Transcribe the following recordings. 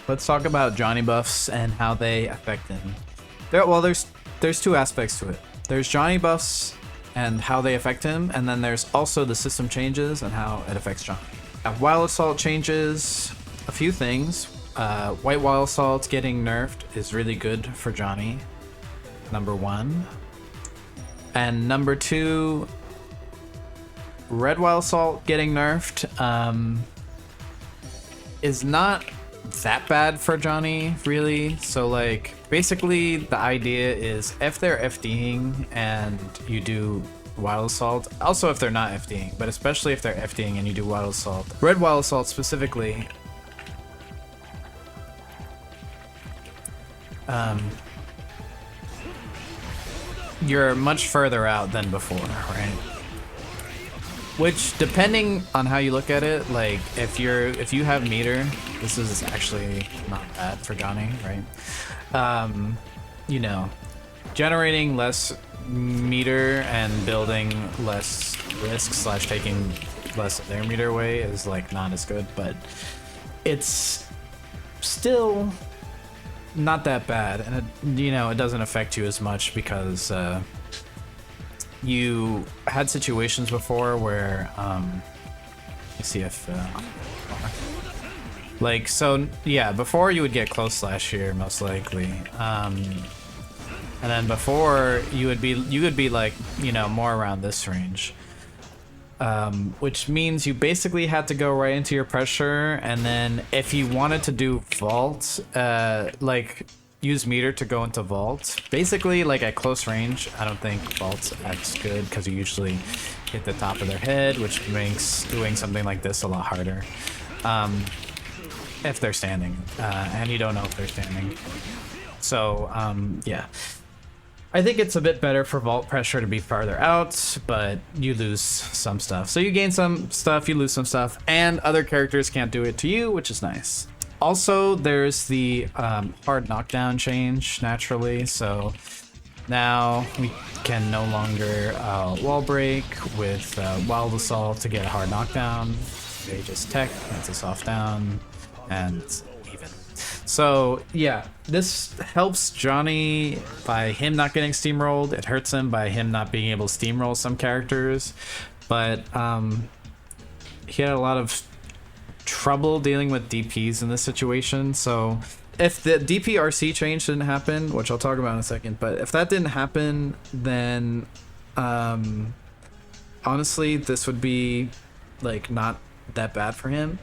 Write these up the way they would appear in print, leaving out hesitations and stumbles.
let's talk about Johnny buffs and how they affect him. There's two aspects to it. There's Johnny buffs and how they affect him, and then there's also the system changes and how it affects Johnny. Wild Assault changes a few things. White Wild Assault getting nerfed is really good for Johnny, number one. And number two, Red Wild Assault getting nerfed is not that bad for Johnny, really. So like, basically the idea is if they're FDing and you do Wild Assault, also if they're not FDing, but especially if they're FDing and you do Wild Assault, Red Wild Assault specifically, you're much further out than before, right? Which, depending on how you look at it, like if you have meter, this is actually not bad for Johnny, right? You know, generating less meter and building less risk slash taking less of their meter away is like not as good, but it's still not that bad, and it, you know, it doesn't affect you as much because you had situations before where let's see if like, so yeah, before you would get close slash here most likely, and then before you would be like, you know, more around this range, which means you basically had to go right into your pressure, and then if you wanted to do vault, like use meter to go into vault. Basically, like at close range, I don't think vault's as good because you usually hit the top of their head, which makes doing something like this a lot harder. If they're standing, and you don't know if they're standing. So, yeah. I think it's a bit better for vault pressure to be farther out, but you lose some stuff. So you gain some stuff, you lose some stuff, and other characters can't do it to you, which is nice. Also, there's the hard knockdown change naturally, so now we can no longer wall break with Wild Assault to get a hard knockdown. They just tech, that's a soft down, and even. So yeah, this helps Johnny by him not getting steamrolled. It hurts him by him not being able to steamroll some characters, but he had a lot of trouble dealing with DPs in this situation. So if the DPRC change didn't happen, which I'll talk about in a second, but if that didn't happen, then honestly this would be like not that bad for him.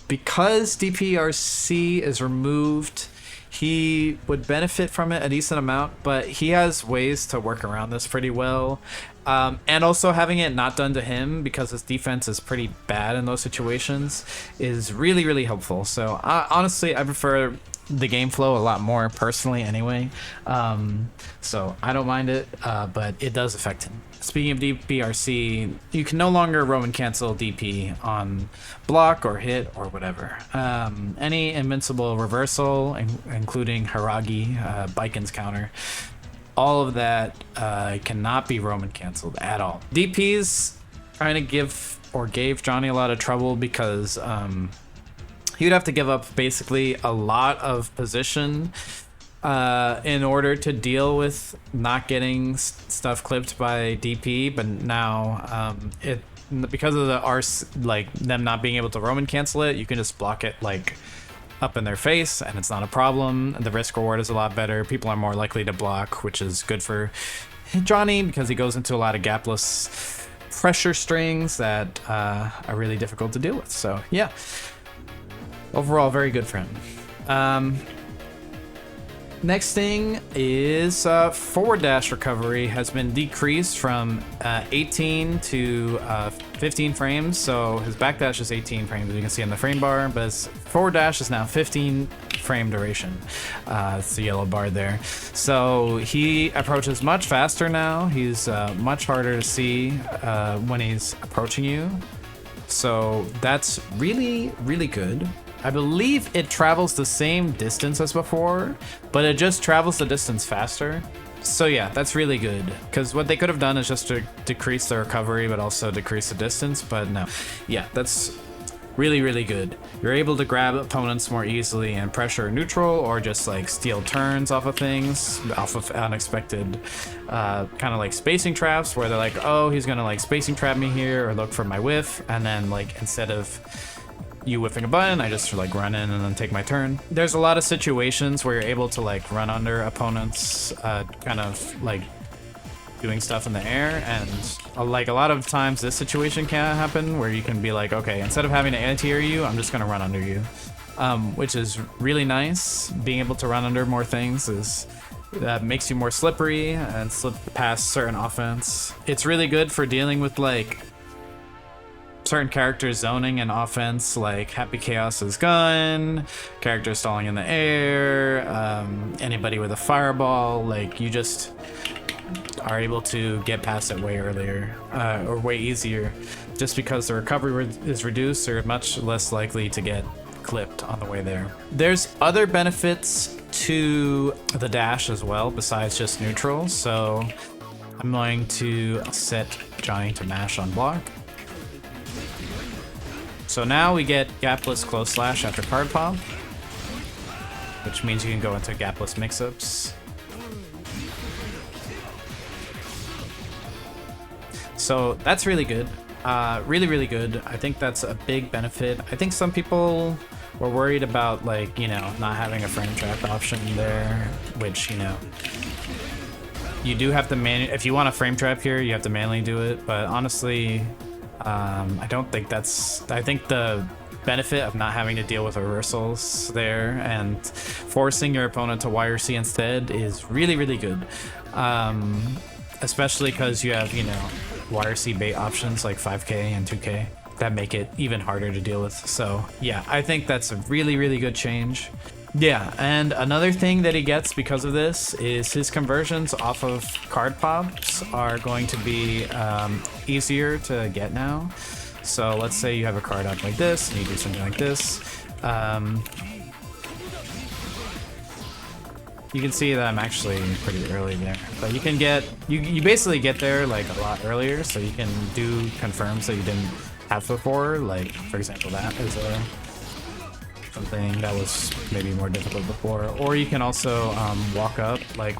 Because DPRC is removed, he would benefit from it a decent amount, but he has ways to work around this pretty well. And also having it not done to him, because his defense is pretty bad in those situations, is really, really helpful. So honestly, I prefer the game flow a lot more personally anyway. So I don't mind it, but it does affect him. Speaking of DPRC, you can no longer Roman cancel DP on block or hit or whatever. Any invincible reversal, including Haragi, Biken's counter, all of that cannot be Roman canceled at all. DPs kind of gave Johnny a lot of trouble because he would have to give up basically a lot of position in order to deal with not getting stuff clipped by DP. But now because of the like them not being able to Roman cancel it, you can just block it like up in their face and it's not a problem. The risk reward is a lot better. People are more likely to block, which is good for Johnny because he goes into a lot of gapless pressure strings that are really difficult to deal with. So yeah, overall very good for him. Next thing is forward dash recovery has been decreased from 18 to 15 frames. So his backdash is 18 frames, as you can see on the frame bar, but his forward dash is now 15 frame duration. It's the yellow bar there. So he approaches much faster now. He's much harder to see when he's approaching you. So that's really, really good. I believe it travels the same distance as before, but it just travels the distance faster. So yeah, that's really good, because what they could have done is just to decrease the recovery, but also decrease the distance, but no. Yeah, that's really, really good. You're able to grab opponents more easily and pressure neutral, or just like steal turns off of things, off of unexpected kind of like spacing traps, where they're like, oh, he's gonna like spacing trap me here or look for my whiff, and then like instead of you whiffing a button, I just like run in and then take my turn. There's a lot of situations where you're able to like run under opponents, kind of like doing stuff in the air, and like a lot of times this situation can happen where you can be like, okay, instead of having to anti-air you, I'm just gonna run under you, which is really nice. Being able to run under more things is that makes you more slippery and slip past certain offense. It's really good for dealing with like certain characters zoning and offense, like Happy Chaos's gun, characters stalling in the air, anybody with a fireball. Like you just are able to get past it way earlier, or way easier, just because the recovery is reduced. They're much less likely to get clipped on the way there. There's other benefits to the dash as well besides just neutral, so I'm going to set Johnny to mash on block. So now we get gapless close slash after card pop, which means you can go into gapless mix-ups. So that's really good. Really, really good. I think that's a big benefit. I think some people were worried about, like, you know, not having a frame trap option there, which, you know, you do have to if you want a frame trap here, you have to manually do it. But honestly, I don't think that's, I think the benefit of not having to deal with reversals there and forcing your opponent to YRC instead is really, really good. Especially because you have, you know, YRC bait options like 5k and 2k that make it even harder to deal with. So yeah, I think that's a really, really good change. Yeah, and another thing that he gets because of this is his conversions off of card pops are going to be easier to get now. So let's say you have a card up like this and you do something like this. You can see that I'm actually pretty early there, but you can get, you basically get there like a lot earlier, so you can do confirms that you didn't have before. Like, for example, that is something that was maybe more difficult before. Or you can also walk up, like,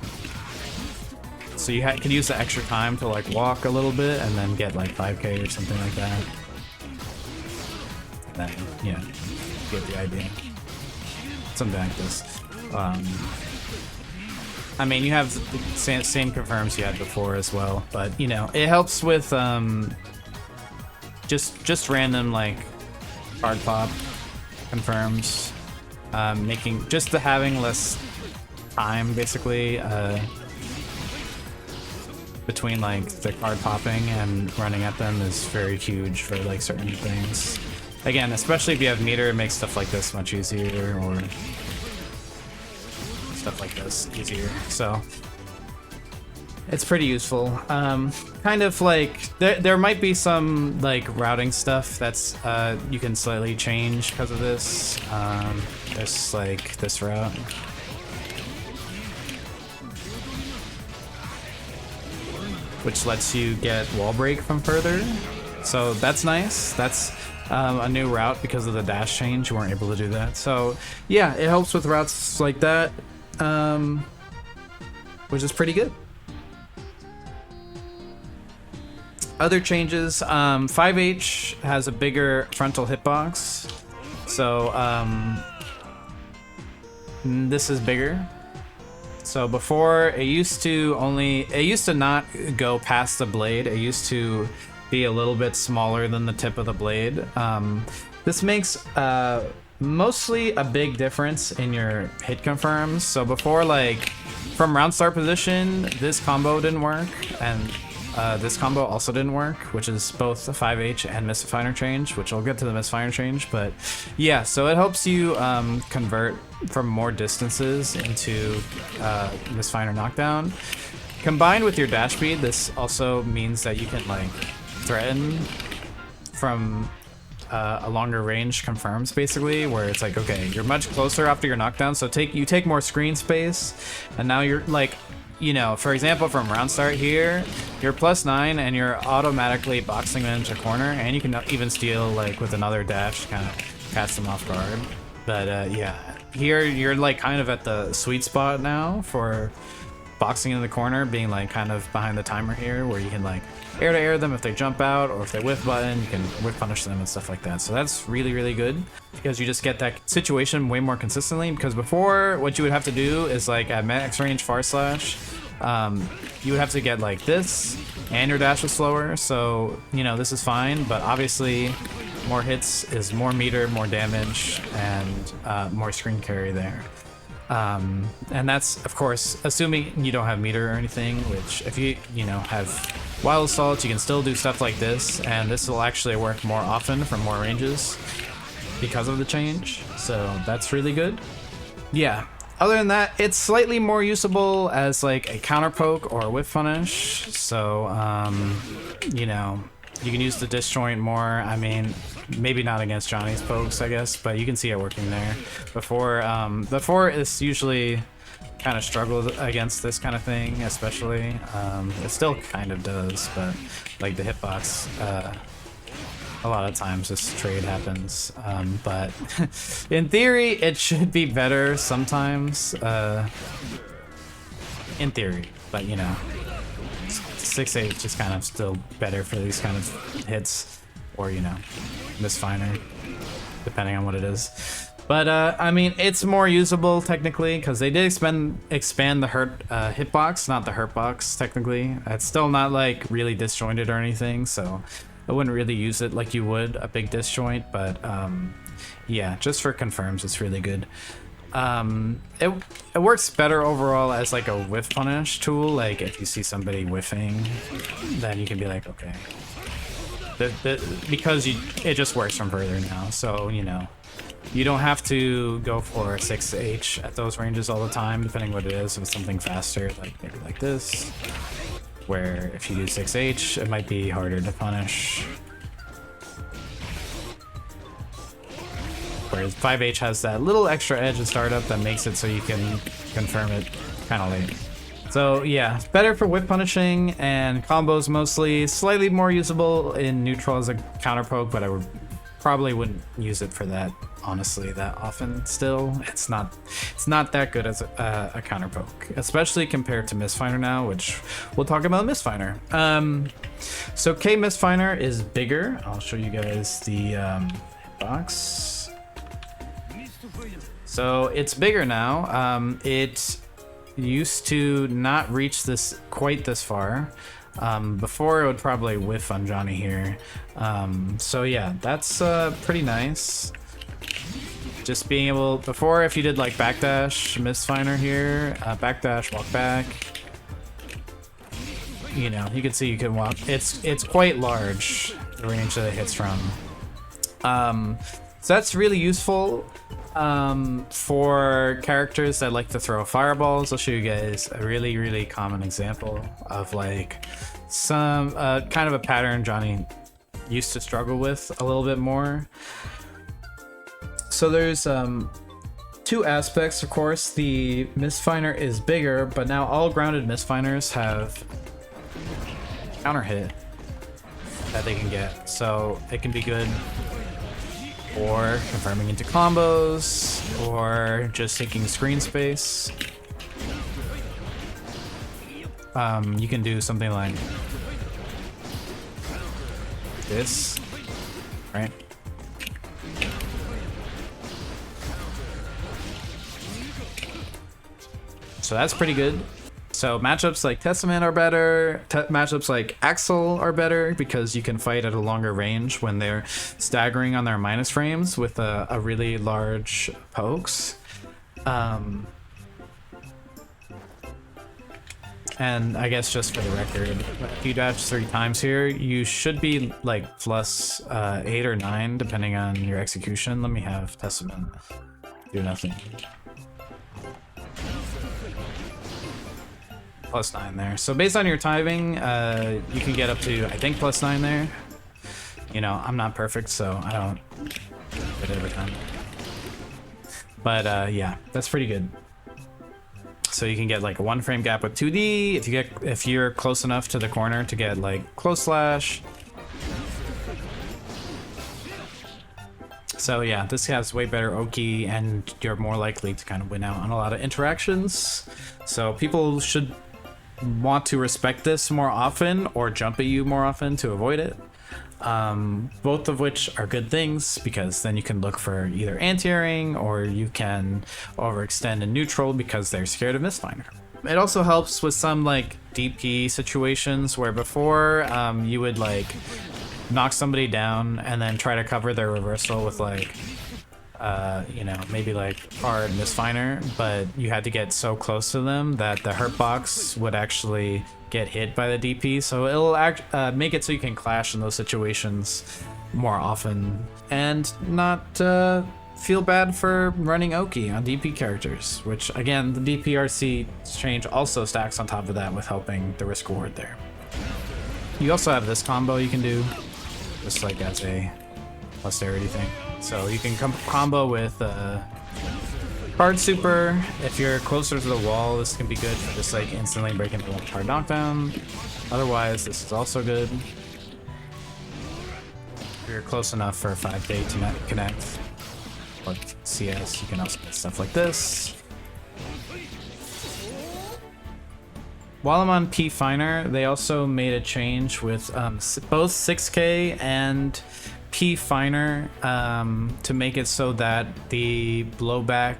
so you can use the extra time to like walk a little bit and then get like 5k or something like that. And then, yeah, you get the idea. Something like this. I mean, you have the same confirms you had before as well, but you know, it helps with just random like card pop confirms, making just the having less time basically between like the card popping and running at them is very huge for like certain things. Again, especially if you have meter, it makes stuff like this much easier, or stuff like this easier. So it's pretty useful. Kind of like there might be some like routing stuff that's you can slightly change because of this. There's like this route. Which lets you get wall break from further. So that's nice. That's a new route because of the dash change. You weren't able to do that. So yeah, it helps with routes like that, which is pretty good. Other changes, 5H has a bigger frontal hitbox. So this is bigger. So before, it used to not go past the blade. It used to be a little bit smaller than the tip of the blade. This makes mostly a big difference in your hit confirms. So before, like, from round start position, this combo didn't work, and this combo also didn't work, which is both the 5H and misfire change, which I'll get to the misfire change. But yeah, so it helps you convert from more distances into misfire knockdown. Combined with your dash speed, this also means that you can like threaten from a longer range confirms, basically, where it's like, okay, you're much closer after your knockdown, so you take more screen space, and now you're like, you know, for example, from round start here, you're +9 and you're automatically boxing them into corner, and you can even steal like with another dash, kind of catch them off guard. But yeah, here you're like kind of at the sweet spot now for boxing in the corner, being like kind of behind the timer here, where you can like air to air them if they jump out, or if they whiff button, you can whiff punish them and stuff like that. So that's really, really good because you just get that situation way more consistently. Because before, what you would have to do is like at max range far slash, you would have to get like this, and your dash is slower. So, you know, this is fine, but obviously more hits is more meter, more damage, and more screen carry there. And that's, of course, assuming you don't have meter or anything, which if you know, have wild assault, you can still do stuff like this, and this will actually work more often from more ranges because of the change. So that's really good. Yeah. Other than that, it's slightly more usable as like a counter poke or a whiff punish. So, you know, you can use the disjoint more. I mean, maybe not against Johnny's pokes, I guess, but you can see it working there. Before it's usually kind of struggled against this kind of thing, especially. It still kind of does, but like the hitbox, a lot of times this trade happens. But in theory, it should be better sometimes. In theory, but you know, 6-8 is kind of still better for these kind of hits, or you know, misfiner, depending on what it is. But I mean, it's more usable technically because they did expand the hitbox, not the hurtbox technically. It's still not like really disjointed or anything, so I wouldn't really use it like you would a big disjoint. But yeah, just for confirms, it's really good. It works better overall as like a whiff punish tool. Like if you see somebody whiffing, then you can be like, okay, because it just works from further now. So you know, you don't have to go for 6H at those ranges all the time, depending what it is. If it's something faster, like maybe like this, where if you do 6H, it might be harder to punish. Whereas 5H has that little extra edge in startup that makes it so you can confirm it kind of late. So yeah, better for whip punishing and combos mostly. Slightly more usable in neutral as a counter poke, but I probably wouldn't use it for that, honestly, that often still. It's not that good as a counter poke, especially compared to Misfinder now, which we'll talk about Misfinder. So K Misfinder is bigger. I'll show you guys the box. So it's bigger now. It used to not reach this quite this far. Before it would probably whiff on Johnny here. So yeah, that's pretty nice. Just being able, before if you did like backdash, Misfinder here, backdash, walk back, you know, you can see you can walk. It's quite large, the range that it hits from. So that's really useful for characters that like to throw fireballs. I'll show you guys a really, really common example of like some kind of a pattern Johnny used to struggle with a little bit more. So there's two aspects, of course. The Misfinder is bigger, but now all grounded Misfinders have counter hit that they can get. So it can be good or confirming into combos, or just taking screen space. You can do something like this, right? So that's pretty good. So matchups like Testament are better, matchups like Axel are better because you can fight at a longer range when they're staggering on their minus frames with a really large pokes. And I guess just for the record, if you dash 3 times here, you should be like plus 8 or 9 depending on your execution. Let me have Testament do nothing. Plus 9 there. So based on your timing, you can get up to, I think, plus 9 there. You know, I'm not perfect, so I don't get it every time. But yeah, that's pretty good. So you can get like a 1 frame gap with 2D if you're close enough to the corner to get like close slash. So yeah, this has way better Oki, and you're more likely to kind of win out on a lot of interactions. So people should want to respect this more often or jump at you more often to avoid it. Both of which are good things, because then you can look for either anti-airing or you can overextend in neutral because they're scared of Mistfinder. It also helps with some like DP situations where before you would like knock somebody down and then try to cover their reversal with like you know, maybe like hard Mistfinder, but you had to get so close to them that the hurt box would actually get hit by the DP, so it'll make it so you can clash in those situations more often and not feel bad for running Oki on DP characters, which again, the DPRC change also stacks on top of that with helping the risk reward there. You also have this combo you can do, just like as a posterity thing. So you can combo with Card Super. If you're closer to the wall, this can be good for just like instantly breaking the card knockdown. Otherwise, this is also good. If you're close enough for 5K to connect, or CS, you can also get stuff like this. While I'm on P Finer, they also made a change with both 6K and P Finer to make it so that the blowback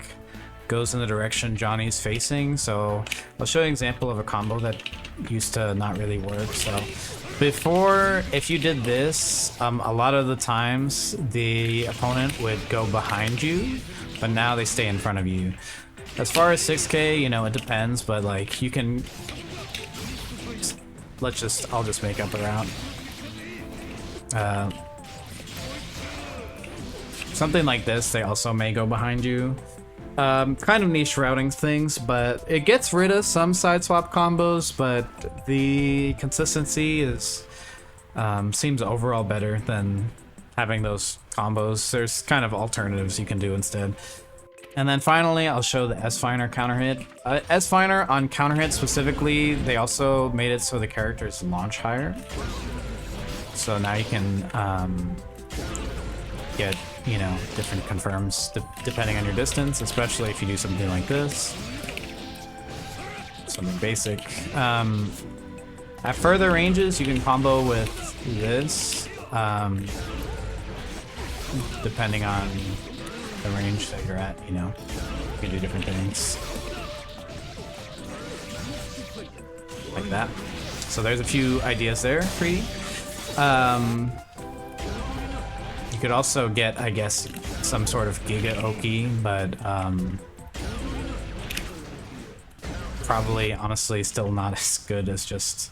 goes in the direction Johnny's facing. So I'll show you an example of a combo that used to not really work. So before, if you did this, a lot of the times the opponent would go behind you, but now they stay in front of you. As far as 6K, you know, it depends, but like you can, I'll just make up a route. Something like this, they also may go behind you. Kind of niche routing things, but it gets rid of some side swap combos, but the consistency is seems overall better than having those combos. There's kind of alternatives you can do instead. And then finally, I'll show the S-Finer counter hit. S-Finer on counter hit specifically, they also made it so the characters launch higher. So now you can get, you know, different confirms depending on your distance, especially if you do something like this. Something basic. At further ranges, you can combo with this, depending on the range that you're at, you know. You can do different things. Like that. So there's a few ideas there for you. You could also get, I guess, some sort of Giga Oki, but probably, honestly, still not as good as just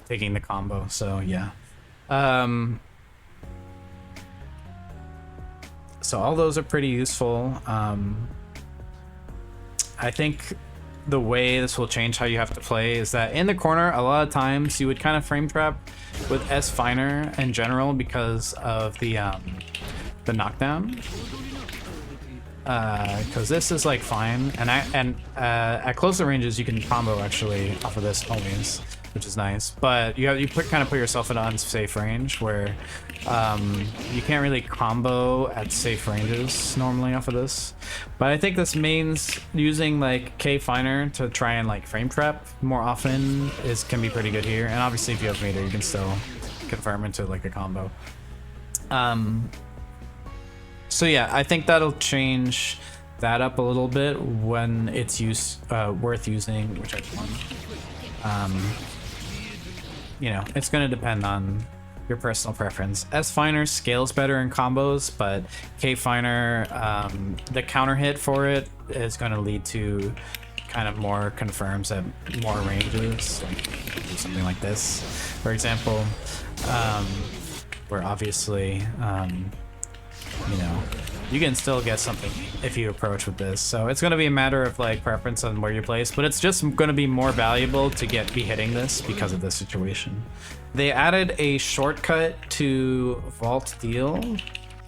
taking the combo, so yeah. So all those are pretty useful. I think the way this will change how you have to play is that in the corner, a lot of times you would kind of frame trap with S Finer in general because of the knockdown. Because this is like fine, and at closer ranges you can combo actually off of this always, which is nice. But you kind of put yourself in an unsafe range where you can't really combo at safe ranges normally off of this. But I think this means using like K Finer to try and like frame trap more often can be pretty good here. And obviously if you have meter, you can still confirm into like a combo. So yeah, I think that'll change that up a little bit when it's worth using whichever one. You know, it's going to depend on your personal preference. S Finer scales better in combos, but K Finer, the counter hit for it is going to lead to kind of more confirms at more ranges, like do something like this, for example, where obviously, you know, you can still get something if you approach with this. So it's going to be a matter of like preference on where you place, but it's just going to be more valuable to be hitting this because of this situation. They added a shortcut to Vault Deal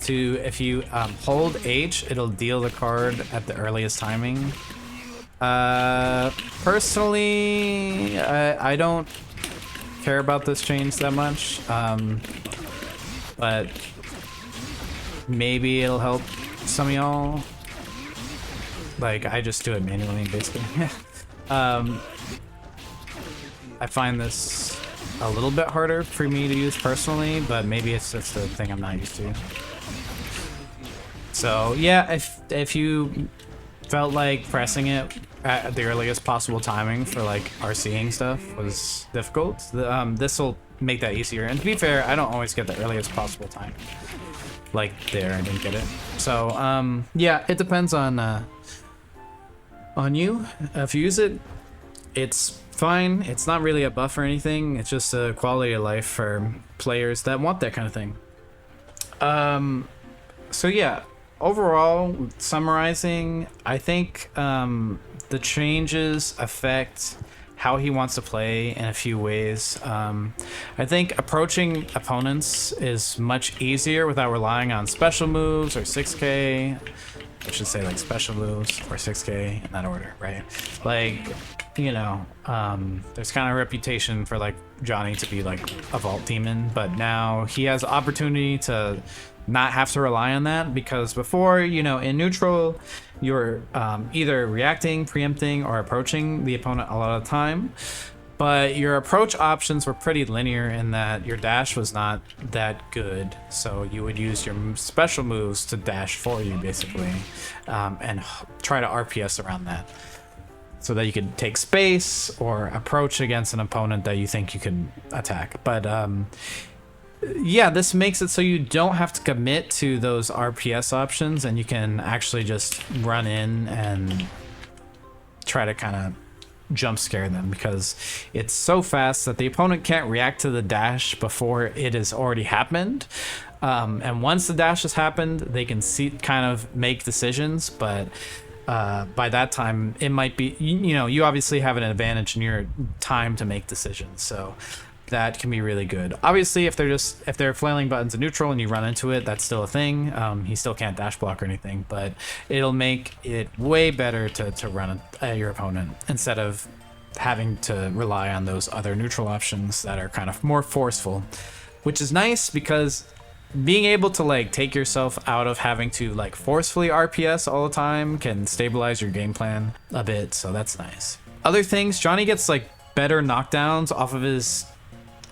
to, if you hold H, it'll deal the card at the earliest timing. Personally, I don't care about this change that much, but maybe it'll help some of y'all. Like, I just do it manually, basically. I find this a little bit harder for me to use personally, but maybe it's just the thing I'm not used to. So yeah, if you felt like pressing it at the earliest possible timing for like RCing stuff was difficult, this will make that easier. And to be fair, I don't always get the earliest possible time. Like there, I didn't get it. So yeah, it depends on you. If you use it, it's fine. It's not really a buff or anything. It's just a quality of life for players that want that kind of thing. So yeah, overall, summarizing, I think the changes affect how he wants to play in a few ways. I think approaching opponents is much easier without relying on special moves or 6k. I should say like special moves or 6k in that order, right? Like, you know, there's kind of a reputation for like Johnny to be like a vault demon, but now he has opportunity to not have to rely on that, because before, you know, in neutral, you're either reacting, preempting, or approaching the opponent a lot of the time. But your approach options were pretty linear in that your dash was not that good, so you would use your special moves to dash for you, basically, and try to RPS around that, so that you could take space or approach against an opponent that you think you can attack. But yeah, this makes it so you don't have to commit to those RPS options, and you can actually just run in and try to kind of jump scare them, because it's so fast that the opponent can't react to the dash before it has already happened. And once the dash has happened, they can kind of make decisions, but by that time it might be, you know, you obviously have an advantage in your time to make decisions, so that can be really good. Obviously, if they're flailing buttons in neutral and you run into it, that's still a thing. He still can't dash block or anything, but it'll make it way better to run at your opponent instead of having to rely on those other neutral options that are kind of more forceful, which is nice because being able to like take yourself out of having to like forcefully RPS all the time can stabilize your game plan a bit, so that's nice. Other things, Johnny gets like better knockdowns off of his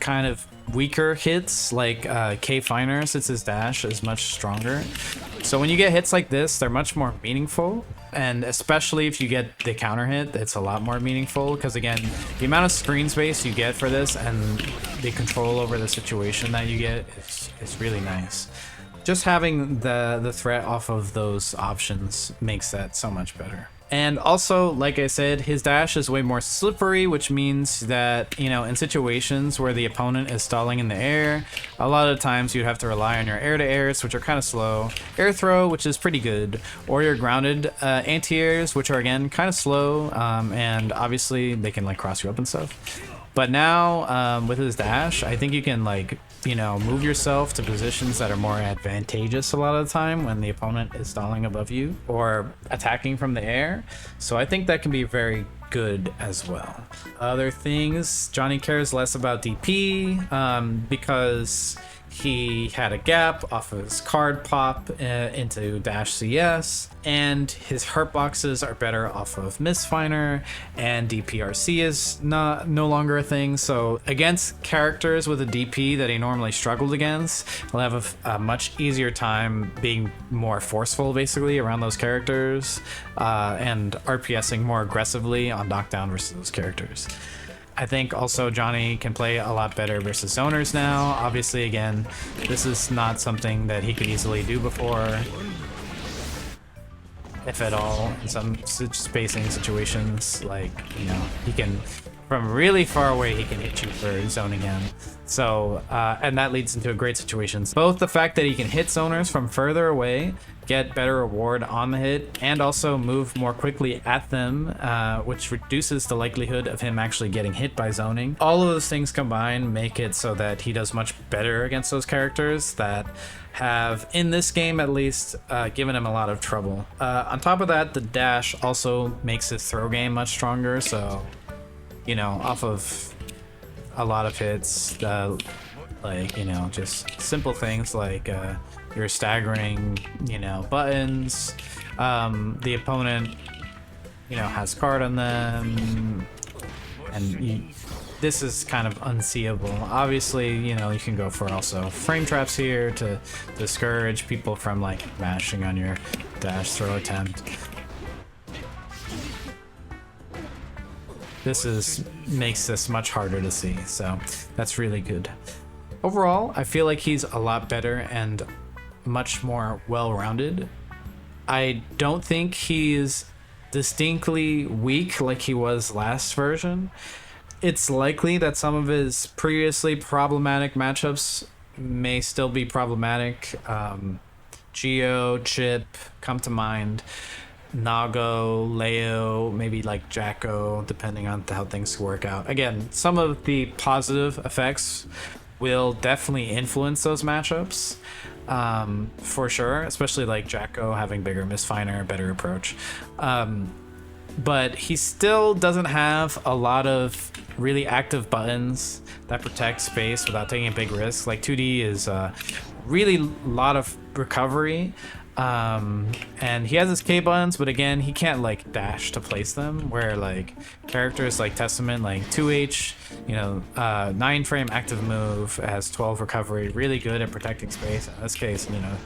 kind of weaker hits, like K Finer, since his dash is much stronger. So when you get hits like this, they're much more meaningful, and especially if you get the counter hit, it's a lot more meaningful, because again, the amount of screen space you get for this and the control over the situation that you get is really nice. Just having the threat off of those options makes that so much better. And also, like I said, his dash is way more slippery, which means that, you know, in situations where the opponent is stalling in the air, a lot of times you'd have to rely on your air-to-airs, which are kind of slow, air throw, which is pretty good, or your grounded anti-airs, which are, again, kind of slow, and obviously they can, like, cross you up and stuff. But now, with his dash, I think you can, like, you know, move yourself to positions that are more advantageous a lot of the time when the opponent is stalling above you or attacking from the air. So I think that can be very good as well. Other things, Johnny cares less about DP because he had a gap off of his card pop into dash CS, and his hurt boxes are better off of Misfiner, and DPRC is no longer a thing. So against characters with a DP that he normally struggled against, he'll have a much easier time being more forceful basically around those characters, and RPSing more aggressively on knockdown versus those characters. I think also Johnny can play a lot better versus zoners now. Obviously, again, this is not something that he could easily do before, if at all, in some spacing situations. Like, you know, he can from really far away, he can hit you for zoning him. So, and that leads into great situations. Both the fact that he can hit zoners from further away, get better reward on the hit, and also move more quickly at them, which reduces the likelihood of him actually getting hit by zoning. All of those things combined make it so that he does much better against those characters that have, in this game at least, given him a lot of trouble. On top of that, the dash also makes his throw game much stronger, so, you know, off of a lot of hits, like, you know, just simple things like you're staggering, you know, buttons, the opponent, you know, has card on them, and this is kind of unseeable. Obviously, you know, you can go for also frame traps here to discourage people from like mashing on your dash throw attempt. Makes this much harder to see, so that's really good. Overall, I feel like he's a lot better and much more well-rounded. I don't think he's distinctly weak like he was last version. It's likely that some of his previously problematic matchups may still be problematic. Geo, Chip come to mind. Nago, Leo, maybe like Jacko, depending on how things work out. Again, some of the positive effects will definitely influence those matchups, for sure, especially like Jacko having bigger misfiner, better approach. But he still doesn't have a lot of really active buttons that protect space without taking a big risk. Like 2D is really a lot of recovery. And he has his K buttons, but again, he can't like dash to place them, where like characters like Testament, like 2H, you know, 9 frame active move, has 12 recovery, really good at protecting space. In this case, you know,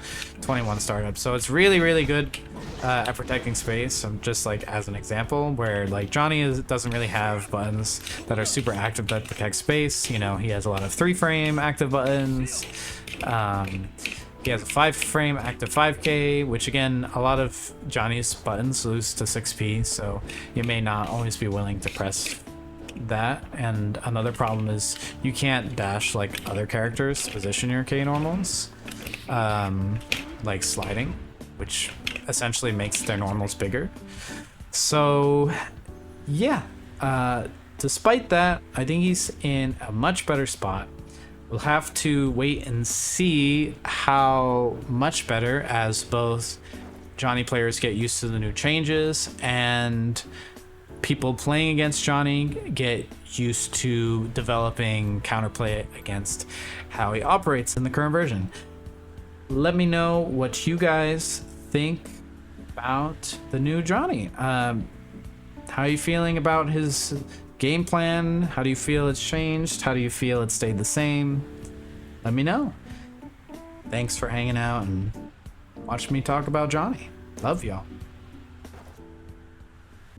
21 startup, so it's really good at protecting space. Just like as an example, where like Johnny doesn't really have buttons that are super active that protect space. You know, he has a lot of 3 frame active buttons. He has a 5 frame active 5K, which again, a lot of Johnny's buttons lose to 6P, so you may not always be willing to press that. And another problem is you can't dash like other characters to position your K normals, like sliding, which essentially makes their normals bigger. So yeah, despite that, I think he's in a much better spot. We'll have to wait and see how much better, as both Johnny players get used to the new changes and people playing against Johnny get used to developing counterplay against how he operates in the current version. Let me know what you guys think about the new Johnny. How are you feeling about his game plan? How do you feel it's changed? How do you feel it stayed the same? Let me know. Thanks for hanging out and watching me talk about Johnny. Love y'all.